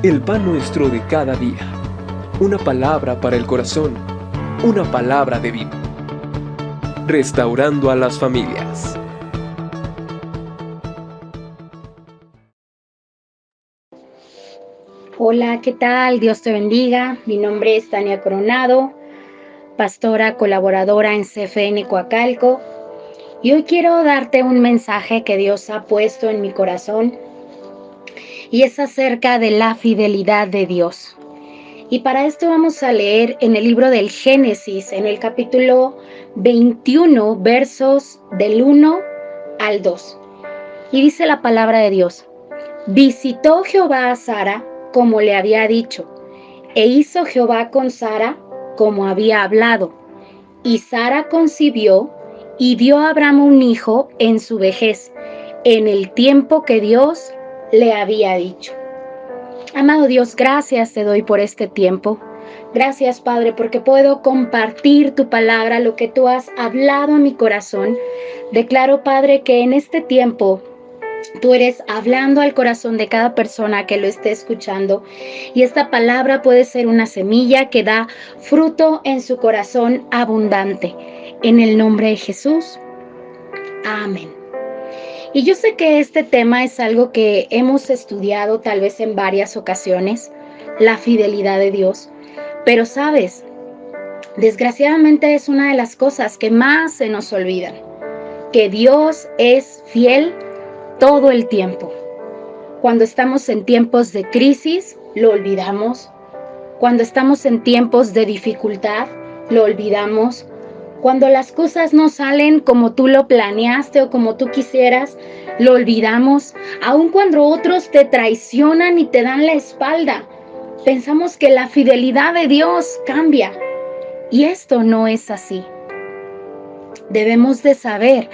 El pan nuestro de cada día. Una palabra para el corazón. Una palabra de vida. Restaurando a las familias. Hola, ¿qué tal? Dios te bendiga. Mi nombre es Tania Coronado, pastora colaboradora en CFN Coacalco. Y hoy quiero darte un mensaje que Dios ha puesto en mi corazón. Y es acerca de la fidelidad de Dios. Y para esto vamos a leer en el libro del Génesis, en el capítulo 21, versos del 1 al 2. Y dice la palabra de Dios: Visitó Jehová a Sara como le había dicho, e hizo Jehová con Sara como había hablado. Y Sara concibió y dio a Abraham un hijo en su vejez, en el tiempo que Dios le había dicho. Amado Dios, gracias te doy por este tiempo. Gracias, Padre, porque puedo compartir tu palabra, lo que tú has hablado a mi corazón. Declaro, Padre, que en este tiempo tú eres hablando al corazón de cada persona que lo esté escuchando, y esta palabra puede ser una semilla que da fruto en su corazón abundante. En el nombre de Jesús. Amén. Y yo sé que este tema es algo que hemos estudiado tal vez en varias ocasiones, la fidelidad de Dios. Pero sabes, desgraciadamente es una de las cosas que más se nos olvidan, que Dios es fiel todo el tiempo. Cuando estamos en tiempos de crisis, lo olvidamos. Cuando estamos en tiempos de dificultad, lo olvidamos. Cuando las cosas no salen como tú lo planeaste o como tú quisieras, lo olvidamos. Aun cuando otros te traicionan y te dan la espalda, pensamos que la fidelidad de Dios cambia. Y esto no es así. Debemos de saber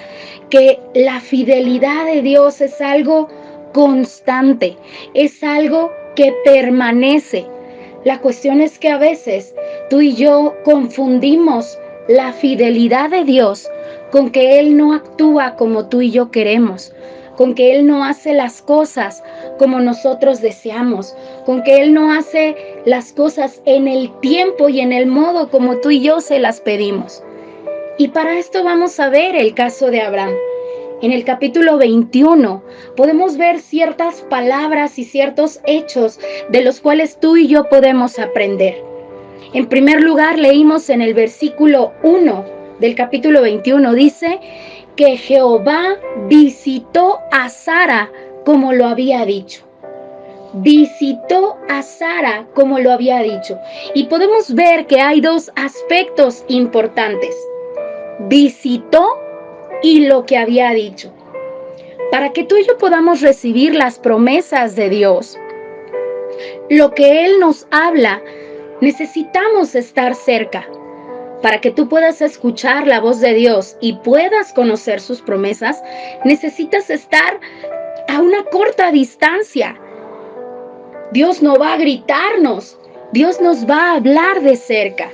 que la fidelidad de Dios es algo constante, es algo que permanece. La cuestión es que a veces tú y yo confundimos la fidelidad de Dios con que Él no actúa como tú y yo queremos, con que Él no hace las cosas como nosotros deseamos, con que Él no hace las cosas en el tiempo y en el modo como tú y yo se las pedimos. Y para esto vamos a ver el caso de Abraham. En el capítulo 21 podemos ver ciertas palabras y ciertos hechos de los cuales tú y yo podemos aprender. En primer lugar, leímos en el versículo 1 del capítulo 21, dice que Jehová visitó a Sara como lo había dicho. Visitó a Sara como lo había dicho. Y podemos ver que hay dos aspectos importantes: visitó y lo que había dicho. Para que tú y yo podamos recibir las promesas de Dios, lo que Él nos habla, necesitamos estar cerca. Para que tú puedas escuchar la voz de Dios y puedas conocer sus promesas, necesitas estar a una corta distancia. Dios no va a gritarnos, Dios nos va a hablar de cerca.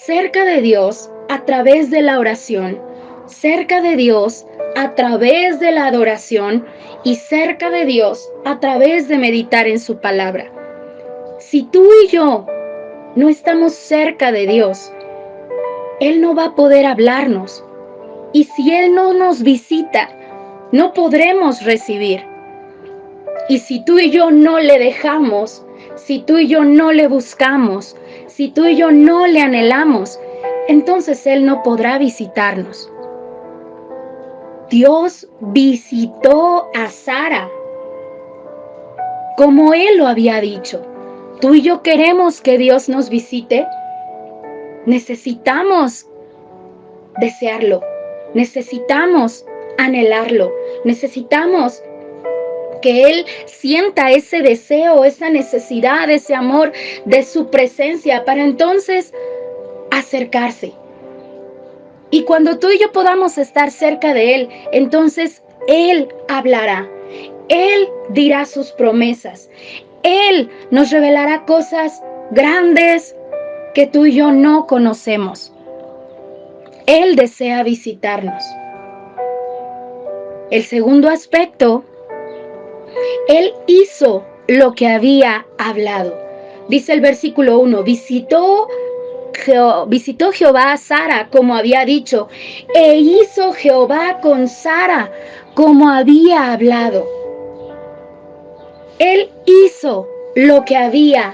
Cerca de Dios a través de la oración, cerca de Dios a través de la adoración y cerca de Dios a través de meditar en su palabra. Si tú y yo no estamos cerca de Dios, Él no va a poder hablarnos. Y si Él no nos visita, no podremos recibir. Y si tú y yo no le dejamos, si tú y yo no le buscamos, si tú y yo no le anhelamos, entonces Él no podrá visitarnos. Dios visitó a Sara como Él lo había dicho. Tú y yo queremos que Dios nos visite. Necesitamos desearlo, necesitamos anhelarlo, necesitamos que Él sienta ese deseo, esa necesidad, ese amor de su presencia para entonces acercarse. Y cuando tú y yo podamos estar cerca de Él, entonces Él hablará, Él dirá sus promesas, Él nos revelará cosas grandes que tú y yo no conocemos. Él desea visitarnos. El segundo aspecto, Él hizo lo que había hablado. Dice el versículo 1, visitó Jehová a Sara como había dicho, e hizo Jehová con Sara como había hablado. Él hizo lo que había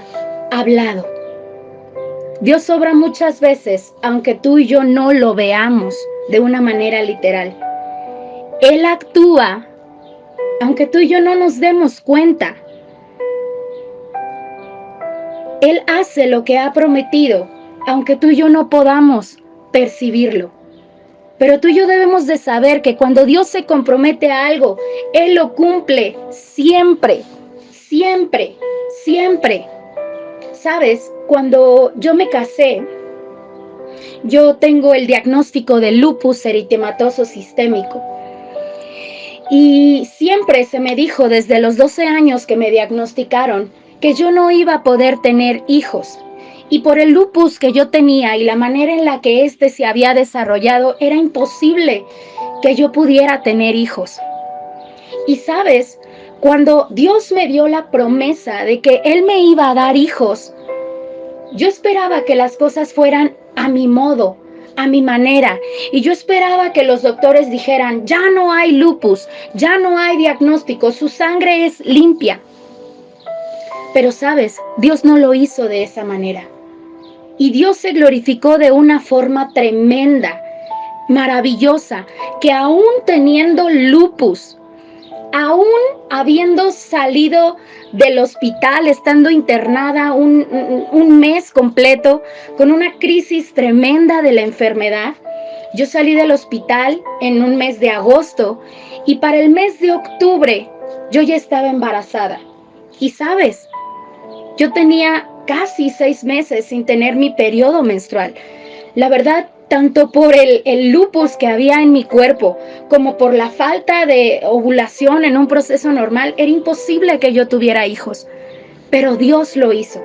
hablado. Dios obra muchas veces, aunque tú y yo no lo veamos de una manera literal. Él actúa, aunque tú y yo no nos demos cuenta. Él hace lo que ha prometido, aunque tú y yo no podamos percibirlo. Pero tú y yo debemos de saber que cuando Dios se compromete a algo, Él lo cumple siempre, siempre, siempre. ¿Sabes? Cuando yo me casé, yo tengo el diagnóstico de lupus eritematoso sistémico. Y siempre se me dijo desde los 12 años que me diagnosticaron que yo no iba a poder tener hijos. Y por el lupus que yo tenía y la manera en la que este se había desarrollado, era imposible que yo pudiera tener hijos. Y sabes, cuando Dios me dio la promesa de que Él me iba a dar hijos, yo esperaba que las cosas fueran a mi modo, a mi manera. Y yo esperaba que los doctores dijeran, ya no hay lupus, ya no hay diagnóstico, su sangre es limpia. Pero sabes, Dios no lo hizo de esa manera. Y Dios se glorificó de una forma tremenda, maravillosa, que aún teniendo lupus, aún habiendo salido del hospital, estando internada un mes completo, con una crisis tremenda de la enfermedad, yo salí del hospital en un mes de agosto y para el mes de octubre yo ya estaba embarazada. Y sabes, yo tenía casi 6 meses sin tener mi periodo menstrual. La verdad, tanto por el lupus que había en mi cuerpo, como por la falta de ovulación en un proceso normal, era imposible que yo tuviera hijos. Pero Dios lo hizo.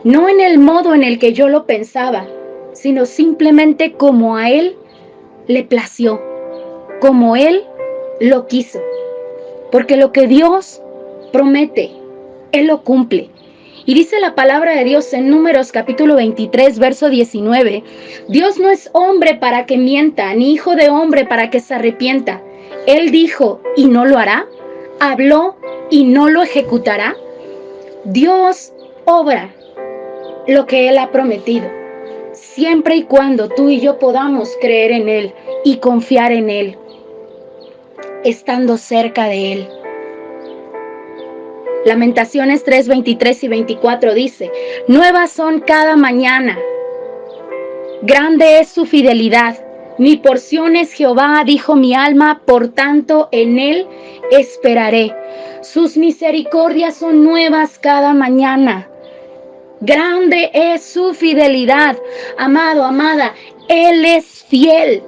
No en el modo en el que yo lo pensaba, sino simplemente como a Él le plació, como Él lo quiso. Porque lo que Dios promete, Él lo cumple. Y dice la palabra de Dios en Números capítulo 23, verso 19, Dios no es hombre para que mienta, ni hijo de hombre para que se arrepienta. Él dijo y no lo hará, habló y no lo ejecutará. Dios obra lo que Él ha prometido, siempre y cuando tú y yo podamos creer en Él y confiar en Él, estando cerca de Él. Lamentaciones 3, 23 y 24 dice, nuevas son cada mañana, grande es su fidelidad. Mi porción es Jehová, dijo mi alma, por tanto en Él esperaré. Sus misericordias son nuevas cada mañana. Grande es su fidelidad. Amado, amada, Él es fiel.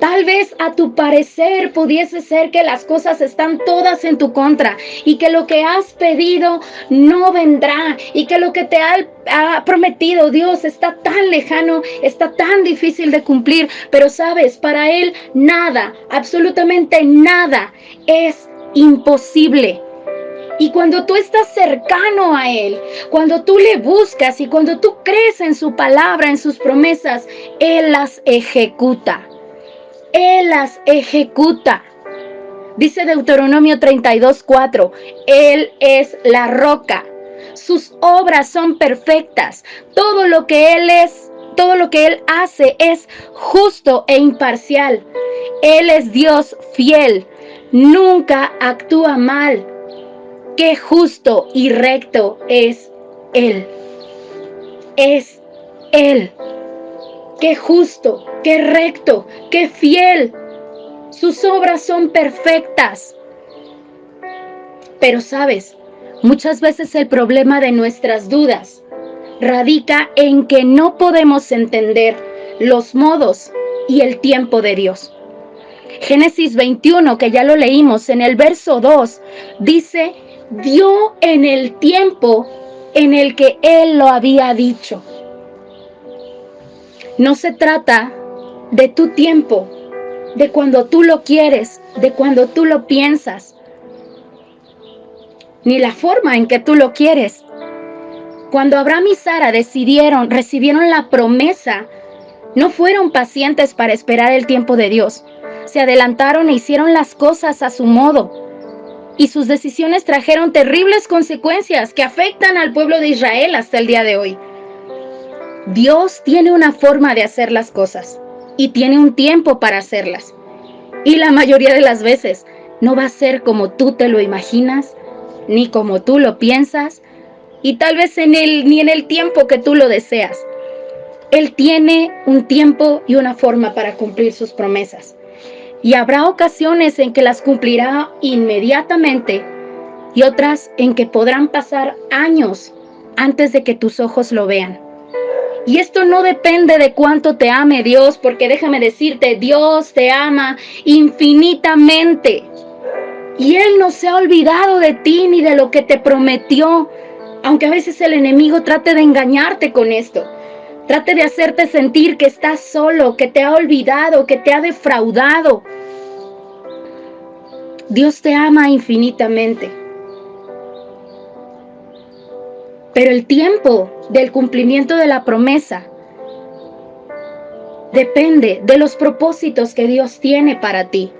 Tal vez a tu parecer pudiese ser que las cosas están todas en tu contra y que lo que has pedido no vendrá y que lo que te ha prometido Dios está tan lejano, está tan difícil de cumplir. Pero sabes, para Él nada, absolutamente nada es imposible. Y cuando tú estás cercano a Él, cuando tú le buscas y cuando tú crees en su palabra, en sus promesas, Él las ejecuta. Él las ejecuta. Dice Deuteronomio 32:4, Él es la roca. Sus obras son perfectas. Todo lo que Él hace es justo e imparcial. Él es Dios fiel. Nunca actúa mal. Qué justo y recto es Él. Es Él. Qué justo, qué recto, qué fiel. Sus obras son perfectas. Pero sabes, muchas veces el problema de nuestras dudas radica en que no podemos entender los modos y el tiempo de Dios. Génesis 21, que ya lo leímos en el verso 2, dice, dio en el tiempo en el que Él lo había dicho. No se trata de tu tiempo, de cuando tú lo quieres, de cuando tú lo piensas. ni la forma en que tú lo quieres. Cuando Abraham y Sara recibieron la promesa, no fueron pacientes para esperar el tiempo de Dios. Se adelantaron e hicieron las cosas a su modo. Y sus decisiones trajeron terribles consecuencias que afectan al pueblo de Israel hasta el día de hoy. Dios tiene una forma de hacer las cosas y tiene un tiempo para hacerlas. Y la mayoría de las veces no va a ser como tú te lo imaginas, ni como tú lo piensas, y tal vez ni en el tiempo que tú lo deseas. Él tiene un tiempo y una forma para cumplir sus promesas. Y habrá ocasiones en que las cumplirá inmediatamente y otras en que podrán pasar años antes de que tus ojos lo vean. Y esto no depende de cuánto te ame Dios, porque déjame decirte, Dios te ama infinitamente. Y Él no se ha olvidado de ti ni de lo que te prometió, aunque a veces el enemigo trate de engañarte con esto. Trate de hacerte sentir que estás solo, que te ha olvidado, que te ha defraudado. Dios te ama infinitamente. Pero el tiempo del cumplimiento de la promesa depende de los propósitos que Dios tiene para ti.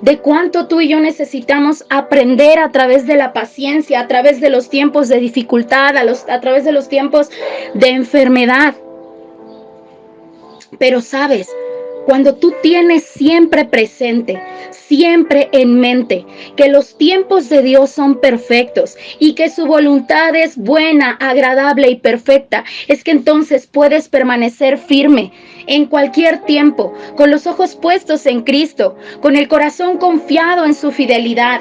De cuánto tú y yo necesitamos aprender a través de la paciencia, a través de los tiempos de dificultad, a través de los tiempos de enfermedad. Pero sabes, cuando tú tienes siempre presente, siempre en mente, que los tiempos de Dios son perfectos y que su voluntad es buena, agradable y perfecta, es que entonces puedes permanecer firme en cualquier tiempo, con los ojos puestos en Cristo, con el corazón confiado en su fidelidad.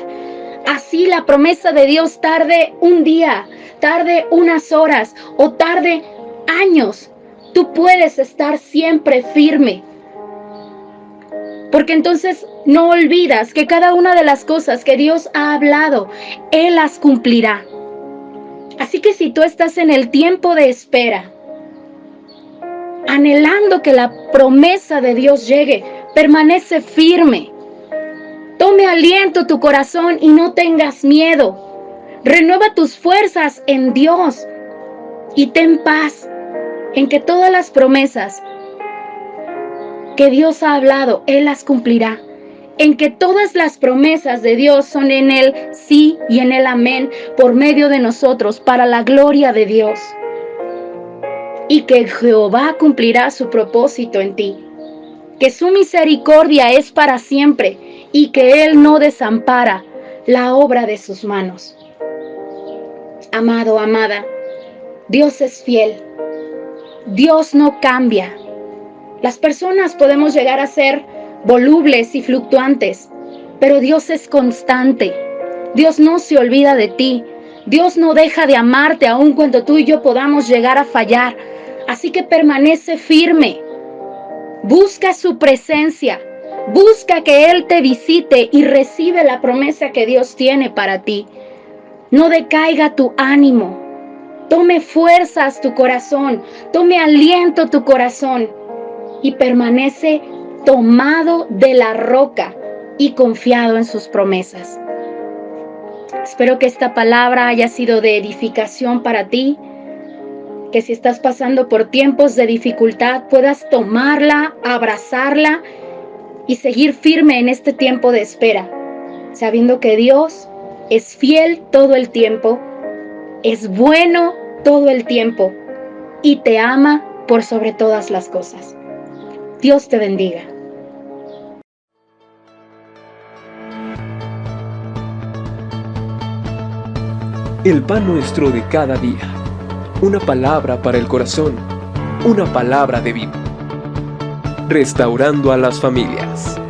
Así la promesa de Dios tarde un día, tarde unas horas o tarde años, tú puedes estar siempre firme. Porque entonces no olvidas que cada una de las cosas que Dios ha hablado, Él las cumplirá. Así que si tú estás en el tiempo de espera, anhelando que la promesa de Dios llegue, permanece firme. Tome aliento tu corazón y no tengas miedo. Renueva tus fuerzas en Dios y ten paz en que todas las promesas que Dios ha hablado, Él las cumplirá. En que todas las promesas de Dios son en el sí y en el amén por medio de nosotros para la gloria de Dios. Y que Jehová cumplirá su propósito en ti. Que su misericordia es para siempre y que Él no desampara la obra de sus manos. Amado, amada, Dios es fiel. Dios no cambia. Las personas podemos llegar a ser volubles y fluctuantes, pero Dios es constante. Dios no se olvida de ti. Dios no deja de amarte aun cuando tú y yo podamos llegar a fallar. Así que permanece firme. Busca su presencia. Busca que Él te visite y recibe la promesa que Dios tiene para ti. No decaiga tu ánimo. Tome fuerzas tu corazón. Tome aliento tu corazón. Y permanece tomado de la roca y confiado en sus promesas. Espero que esta palabra haya sido de edificación para ti, que si estás pasando por tiempos de dificultad puedas tomarla, abrazarla y seguir firme en este tiempo de espera, sabiendo que Dios es fiel todo el tiempo, es bueno todo el tiempo y te ama por sobre todas las cosas. Dios te bendiga. El pan nuestro de cada día. Una palabra para el corazón. Una palabra de vida. Restaurando a las familias.